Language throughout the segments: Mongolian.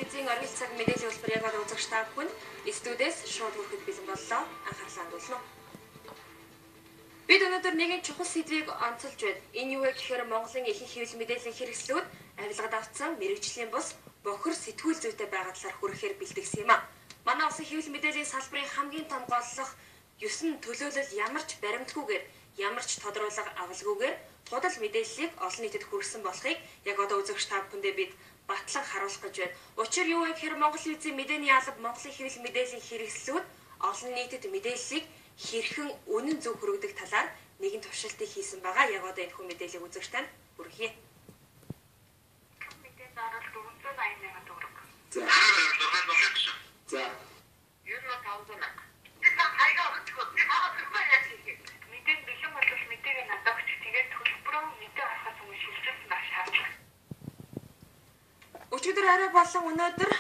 телевизийн оргил цаг мэдээллийн хэлбэр яг одоо үзэгч та бүхэн студиэс шууд хүрэхэд бэлэн боллоо. Анхаарлаа хандуулна. Бид өнөөдөр нэгэн чухал сэдвийг онцолж байна. Энэ юу вэ гэхээр Монголын ихэнх хэвлэл мэдээллийн хэрэгслүүд авилгад авсан мэрэгжлийн бус бохир сэтгүүл зүйтэй байгаа талаар хүрэхээр бэлтгэсэн юм а. Манай улсын хэвлэл мэдээллийн салбарын хамгийн том голлох 9 төлөөлөл ямар ч баримтгүйгээр ямар ч тодруулга авалгүйгээр худал мэдээллийг олон нийтэд хүргэсэн болохыг яг одоо үзэгч та бүхэндээ бид батлан харуулах гэж байна. Учир юу вэ гэхээр Монгол Телевизийн мэдээний алба Монголын хэвлэл мэдээллийн хэрэгслүүд олон нийтэд мэдээллийг хэрхэн үнэн зөв хүргэдэг талаар нэгэн туршилтыг хийсэн байгаа. Яг одоо энэ хүн мэдээллийг үзэгч танд хүргье. Мэдээ зарал 480 мянган төгрөг. За. За. Юу нэг 500 мянга. Хайгаа өгчихөө. Мэдээ бэлэн болвол мэдээг надад өгч тэгээд төлбөрөө мэдээ авахаас өмнө шилжүүлсэн байх шаардлагатай. Өчигдөр арай болон өнөөдөр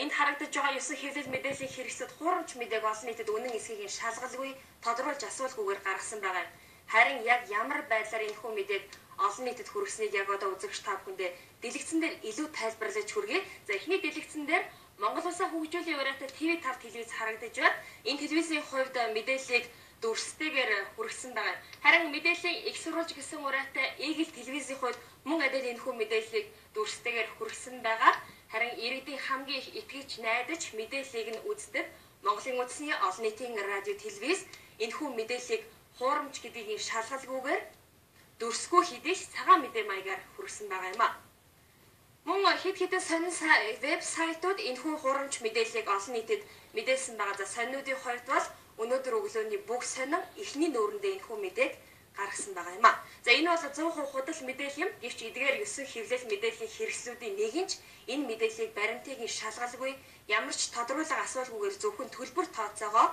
энд харагдаж байгаа 9 хэвлэл мэдээллийн хэрэгслүүд хуурамч мэдээг олон нийтэд үнэн эсхийг шалгалгүй тодруулж асуулгүйгээр гаргасан байгаа. Харин яг ямар байдлаар энэ хүн мэдээг олон нийтэд хүргэснийг яг одоо үзэгч та бүхэндээ дэлгэцэн дээр илүү тайлбарлаж хүргэе. За эхний дэлгэцэн дээр Монгол Улсын хөгжүүллийн ураатай TV5 телевиз харагдаж байна. Энэ телевизийн хувьд мэдээллийг дүрстэйгээр хүргэсэн байгаа. Харин мэдээллийн их сурвалж гэсэн ураатай Eagle телевизийн хувьд мөн адил энэ хүн мэдээллийг дүрстэйгээр хүргэсэн байгаа. Харин иргэдийн хамгийн их итгэж найдаж мэдээллийг нь үздэг Монголын үндэсний олон нийтийн радио телевиз энэхүү мэдээллийг хуурамч гэдгийг шалгалгүйгээр дүрсгүй хэдийч цагаан мэдээ маягаар хүргэсэн байгаа юм а. Мөн хэд хэдэн сонин вебсайтууд энэхүү хуурамч мэдээллийг олон нийтэд мэдээлсэн байгаа. За сонинуудын хувьд бол өнөөдөр өглөөний бүх сонин эхний нүүрэндээ энэхүү мэдээг гаргасан байгаа юм а. За энэ бол 100% худал мэдээлэл юм. Гэвч эдгээр 9 хэвлэл мэдээллийн хэрэгслүүдийн нэг нь энэ мэдээллийг баримтыг нь шалгалгүй ямар ч тодруулга асуулгүйгээр зөвхөн төлбөр тооцоогоо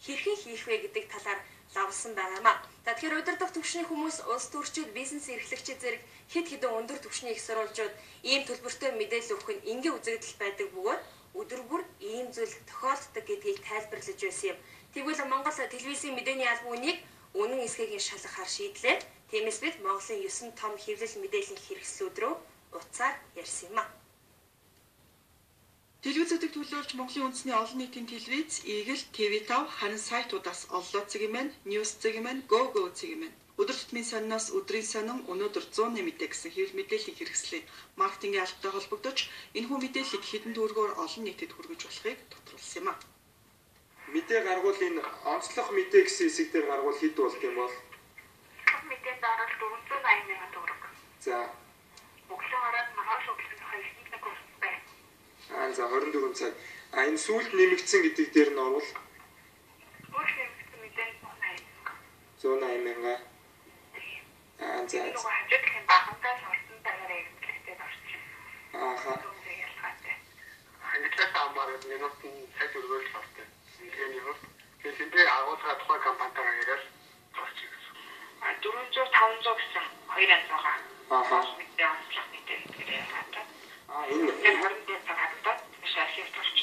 хэрхэн хийх вэ гэдэг талаар лавсан байгаа юм а. За тэгэхээр удирдах түвшний хүмүүс, улс төрчид, бизнес эрхлэгчид зэрэг хэд хэдэн өндөр түвшний их сурвалжууд ийм төлбөртэй мэдээлэл өгөх нь энгийн үзэгдэл байдаг бөгөөд өдөр бүр ийм зүйл тохиолддог гэдгийг тайлбарлаж байсан юм. Тэгвэл Монгол телевизийн мэдээний албан үнийг үнэн эсхийг шалгахаар шийдлээ. Тиймээс бид Монголын 9 том хэвлэл мэдээллийн хэрэгслүүд рүү уцаар ярьсан юм а. Телевизүүдийг төлөөлж Монголын үндэсний олон нийтийн телевиз, Eagle, TV5 харин сайтуудаас Оллоо цэгийн маань, News цэгийн маань, Go цэгийн маань. Өдөр тутмын сониноос өдрийн сонин өнөөдөр 100 мэдээ гэсэн хэвлэл мэдээллийн хэрэгслийн маркетингийн албатай холбогдож энэхүү мэдээллийг хэдэн төгрөгөөр олон нийтэд хүргэж болохыг тодорхойлсон юм а. Мэдээ гаргуул энэ онцлог мэдээ гэсэн хэсэг дээр гаргуул хэд болд юм бол? Мэдээ зарал 480 мянган төгрөг. За. Өглөө хараад маргааш өглөө хайшинтай курс байна. За 24 цаг. Энэ сүүлд нэмэгдсэн гэдэг дээр нь орвол? Сүүлд нэмэгдсэн мэдээ 180 мянга. За. Нөгөө хажуудлын багтаа сурсан цагаараа хэрэглэхэд орчих. Ааха. Хангалттай амбарууд минутын цаг өргөөл сурсан. Миний хувьд хэлбэр агуулга тухай компанитайгаа яриад зорчих гэсэн. 400 500 гэсэн хоёр янз байгаа. Ааха. Мэдээ онцлог мэдээ гэдэг яриад. Энэ харин цагаатад шашиг турч.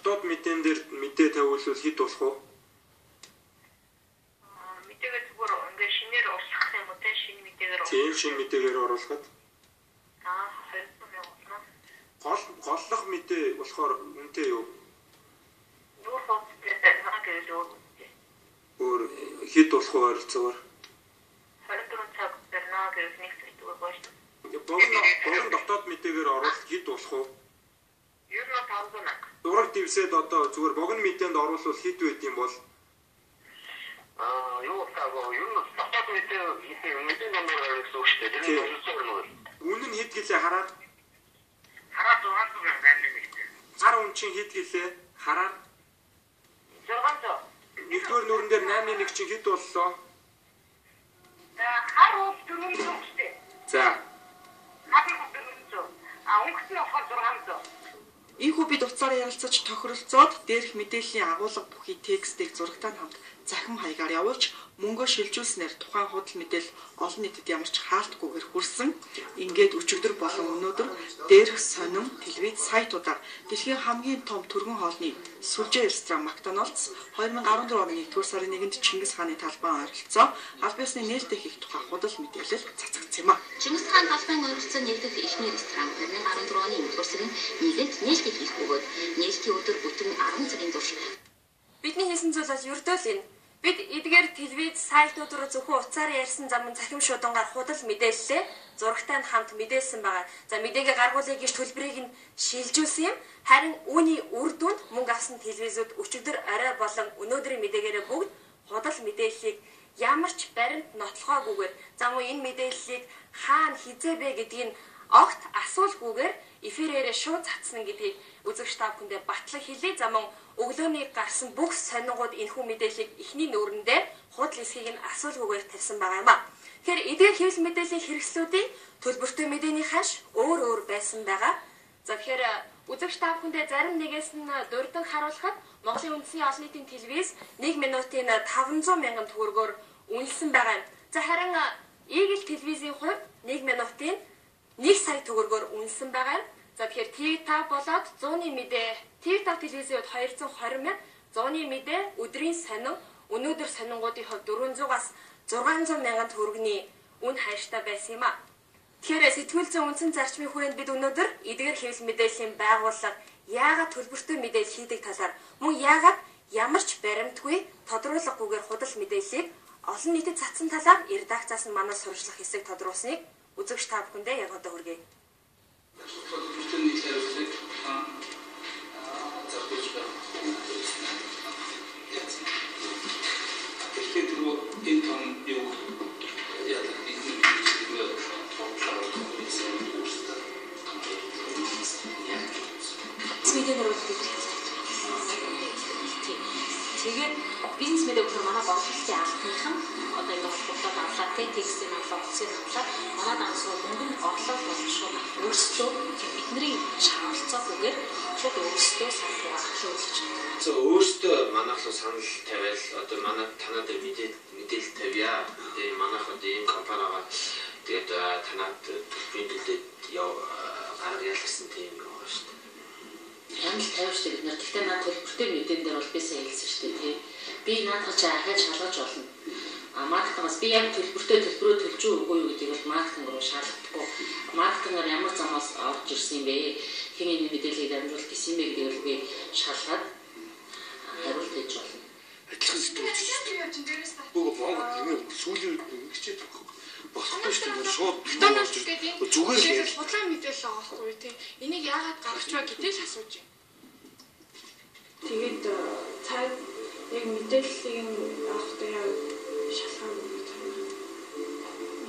дотоод мэдэн дээр мэдээ тавиулвал хэд болох вэ? Мэдээгээ зүгээр ингээд шинээр урсгах юм уу те шинэ мэдээгээр. Тийм шинэ мэдээгээр оруулахад. 20 мянга. Голлох мэдээ болохоор үнэтэй юу? Нүүр хоцтой байгаа гэж үү? Өөр хэд болох вэ ойролцоогоор? 24 цаг зарнаа гэж нэг зүйл байна. Богино дотоод мэдээгээр оруулалт хэд болох вэ? Ер нь 500 мянга. Зураг дэвсээд одоо зүгээр богино мэдээнд оруулвал хэд байд юм бол? Юу таагаа ер нь дотоод мэдээ намайг гэсэн үг шүү дээ. Тэр нь зөвхөн Үнэн нь хэд гэлээ хараад? хараа 600 мянга байна гэдэг. Гар үн чинь хэд гэлээ хараад? 600. Нэгдүгээр нүрэн дээр 8-1 чинь хэд боллоо? Хар уус 400 шүү. За. Хар 400. Өнгөс нь болохоор 600. Ийхүү бид уцаар ярилцаж тохиролцоод дээрх мэдээллийн агуулга бүхий текстийг зурагтай хамт захин хаягаар явуулж мөнгөө шилжүүлснээр тухайн худал мэдээлэл олон нийтэд ямар ч хаалтгүйгээр хүрсэн. Ингээд өчигдөр болон өнөөдөр дээрх сонин телевиз сайтуудаар дэлхийн хамгийн том түргэн хоолны сүлжээ ресторан Макдоналдс 2014 оны 1-р сарын 1-нд Чингис хааны талбайн ойролцоо аль биесны нээлттэй хийх тухай худал мэдээлэл цацагдсан юм а. Чингис хааны талбайн ойролцоо нээлттэй эхний ресторан 2014 оны 1-р сарын 1-нд нээлттэй хийх бөгөөд нээлтийн өдөр бүтэн 10 цагийн турш бидний хийсэн зүйл бол ердөө л энэ. Бид эдгээр телевиз сайтууд руу зөвхөн уцаар ярьсан замын цахим шуудангаар худал мэдээллээ зурагтай нь хамт мэдээлсэн байгаа. За мэдээгээ гаргуулъя гэж төлбөрийг нь шилжүүлсэн юм. Харин үүний үр дүнд мөнгө авсан телевизүүд өчигдөр орой болон өнөөдрийн мэдээгээрээ бүгд худал мэдээллийг ямар ч баримт нотлохоогүйгээр за мөн энэ мэдээллийг хаана хизээ бэ гэдгийг огт асуулгүйгээр эфирээрээ шууд цацсан гэдгийг үзэгч та бүхэндээ батлан хэлье. За мөн өглөөний гарсан бүх сонингууд энэхүү мэдээллийг эхний нүүрэндээ худал эсхийг нь асуулгүйгээр тавьсан байгаа юм а. Тэгэхээр эдгээр хэвлэл мэдээллийн хэрэгслүүдийн төлбөртэй мэдээний ханш өөр байсан байгаа. За тэгэхээр үзэгч та бүхэндээ зарим нэгээс нь дурдан харуулхад Монголын үндэсний олон нийтийн телевиз 1 минутын 500 мянган төгрөгөөр үнэлсэн байгаа юм. За харин Eagle телевизийн хувьд 1 минутын 1 сая төгрөгөөр үнэлсэн байгаа юм. За тэгэхээр TV5 болоод 100-ны мэдээ TV5 телевизийн хувьд 220 мянга, 100-ны мэдээ өдрийн сонин өнөөдөр сонингуудын хувьд 400-аас 600 мянган төгрөгийн үн хайртай байсан юм а. Тэгэхээр сэтгүүл зүйн үндсэн зарчмын хүрээнд бид өнөөдөр эдгээр хэвлэл мэдээллийн байгууллага яагаад төлбөртэй мэдээлэл хийдэг талаар мөн яагаад ямар ч баримтгүй тодруулгагүйгээр худал мэдээллийг олон нийтэд цацсан талаар редакцаас нь манай сурвалжлах хэсэг тодруулсныг үзэгч та бүхэндээ яг одоо хүргэе. Тэгээд бизнес мэдээ өгөх манай бодлогын албаныхан одоо энэ холбоотой авлаа текстийн авлаа утсын авлаа манай дансуу мөнгөнд орлого боловсруулах өөрсдөө бидний шаардлагагаар шууд өөрсдөө санал болгож байна. Өөрсдөө манайх руу санал тавиал одоо манай танаа дээр мэдээлэл тавья. Тэгээ манайх одоо ийм компанигаа тэгээд танаад төлбөрийн төлөлд гаргаж ялгсан тийм юм байна шүү дээ. Хяналт тавьж бид нар гэхдээ наад төлбөртэй мэдэн дээр бол би сайн хэлсэн шүү дээ тий. Би наадах чи ахаж шалгаж болно. Маркетингаас би яг төлбөрөө төлж өгөө юу гэдгийг бол маркетинг руу шалгахгүй. Маркетингаар ямар замаас орж ирсэн юм бэ? Хэмээн мэдээллийг дамжуулах гэсэн юм бэ гэдгийг би шалгаад хариулт хийж болно. Адилхан сэтгүүлч шүү дээ. Богоо Монгол сүүлийн үед ингэчээд болохгүй шүү дээ. Шууд Макдоналдс гэдэг зүгээр л худлаа мэдээлэл байгаа байхгүй тий. Энийг яагаад гаргаж байгаа гэдгийг л асууж байна. Тэгээд цаад яг мэдээллийг авахтай яа шалгах юм байна.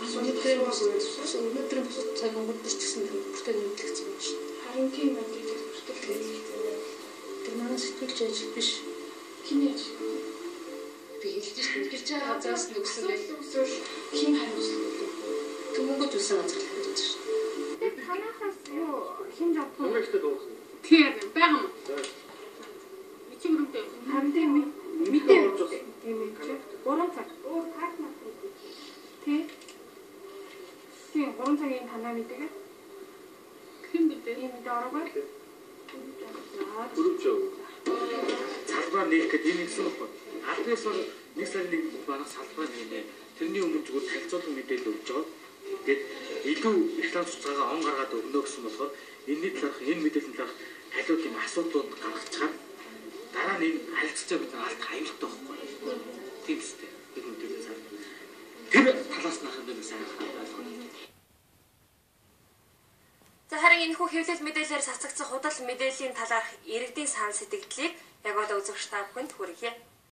Өнөөдрийн бусад цагууд ч гэсэн бүртээ нэмэгдсэн байна шүү дээ. Харин тийм байх гэдэг бүртээ нэмэгдсэн. Тэр манай сэтгүүлч ажил биш. Хиний ажил? Би хэлж шүү дээ. Хэлж байгаа газраас нүгсэн байх. Хин хариуцлаа. Түмэнгөд үсэн ажил хийж шүү. Тэгээд танахаас юу хин авах вэ? Өмнөдөө дуусна. Тийм байгаа юм. Ичимрэмтэй. Хамтран мэдээ орж байна. Тийм ээ. 3 цаг. Өөр карт мат. Тийм. Тийм 3 цагийн танаа мэдээгээ. Хэн мэдээ? Ийм мэдээ ороогүй. Бүрүүчөө. Салбар нээх гэдэг энэ гэсэн үг байна. Албаас бол нэг сарын нэг манай салбар нэ. Тэрний өмнө зүгээр танилцуулгын мэдээлэл өгч байгаа. Тэгээд илүү реклам цуцгаагаа он гаргаад өгнө гэсэн болохоор энэний талаарх энэ мэдээллийн талаарх хариулт юм асуудлууд гаргацгаад дараа нь энэ харилцаа бид алт аюултай байхгүй. Тийм үстэй. Бид мэдээлэл сайн. Тэр талаас нь хандаад сайн ойлгох. За харин энэхүү хэвлэл мэдээлэлээр цацагдсан худал мэдээллийн талаарх иргэдийн санал сэтгэлдлийг яг одоо үзэгч та бүхэнд хүргье.